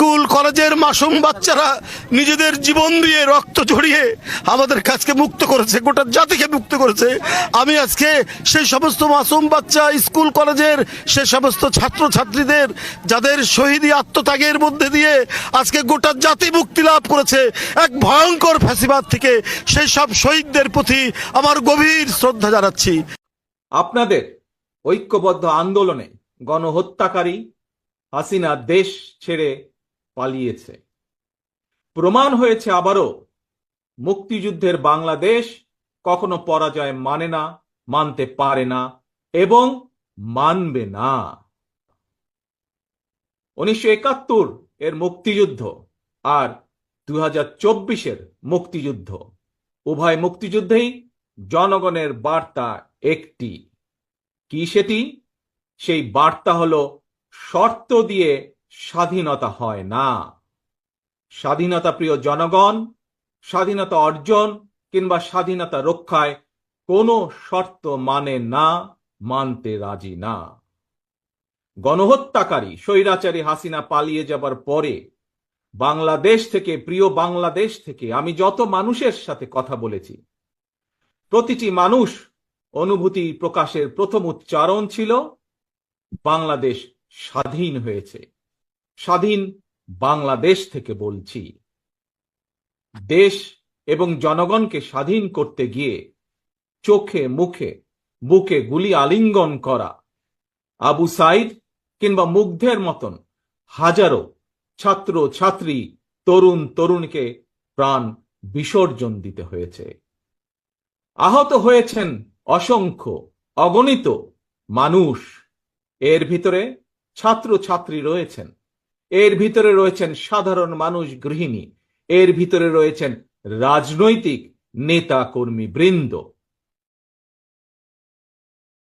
School কলেজের মাসুম বাচ্চারা নিজেদের জীবন দিয়ে রক্ত ঝরিয়ে আমাদের কাছকে মুক্ত করেছে, গোটা জাতিকে মুক্ত করেছে। আমি আজকে সেই সমস্ত মাসুম বাচ্চা, স্কুল কলেজের সে সমস্ত ছাত্র ছাত্রীদের যাদের শহীদি আত্মত্যাগের মধ্যে দিয়ে আজকে গোটা জাতি মুক্তি লাভ করেছে এক ভয়ঙ্কর ফ্যাসিবাদ থেকে, সেই সব শহীদদের প্রতি আমার গভীর শ্রদ্ধা জানাচ্ছি। আপনাদের ঐক্যবদ্ধ আন্দোলনে গণহত্যাকারী হাসিনা দেশ ছেড়ে পালিয়েছে। প্রমাণ হয়েছে আবারও মুক্তিযুদ্ধের বাংলাদেশ কখনো পরাজয় মানে না, মানতে পারে না এবং মানবে না। 1971 এর মুক্তিযুদ্ধ আর 2024-এর মুক্তিযুদ্ধ, উভয় মুক্তিযুদ্ধেই জনগণের বার্তা একটি। কি সেটি? সেই বার্তা হলো শর্ত দিয়ে স্বাধীনতা হয় না। স্বাধীনতা প্রিয় জনগণ স্বাধীনতা অর্জন কিংবা স্বাধীনতা রক্ষায় কোনো শর্ত মানে না, মানতে রাজি না। গণহত্যাকারী স্বৈরাচারী হাসিনা পালিয়ে যাবার পরে বাংলাদেশ থেকে, প্রিয় বাংলাদেশ থেকে আমি যত মানুষের সাথে কথা বলেছি, প্রতিটি মানুষ অনুভূতি প্রকাশের প্রথম উচ্চারণ ছিল বাংলাদেশ স্বাধীন হয়েছে। স্বাধীন বাংলাদেশ থেকে বলছি। দেশ এবং জনগণকে স্বাধীন করতে গিয়ে চোখে মুখে বুকে গুলি আলিঙ্গন করা আবু সাইদ কিংবা মুগ্ধের মতন হাজারো ছাত্র ছাত্রী, তরুণ তরুণীকে প্রাণ বিসর্জন দিতে হয়েছে। আহত হয়েছেন অসংখ্য, অগণিত মানুষ। এর ভিতরে ছাত্র ছাত্রী রয়েছেন, এর ভিতরে রয়েছেন সাধারণ মানুষ, গৃহিণী, এর ভিতরে রয়েছেন রাজনৈতিক নেতা কর্মী বৃন্দ।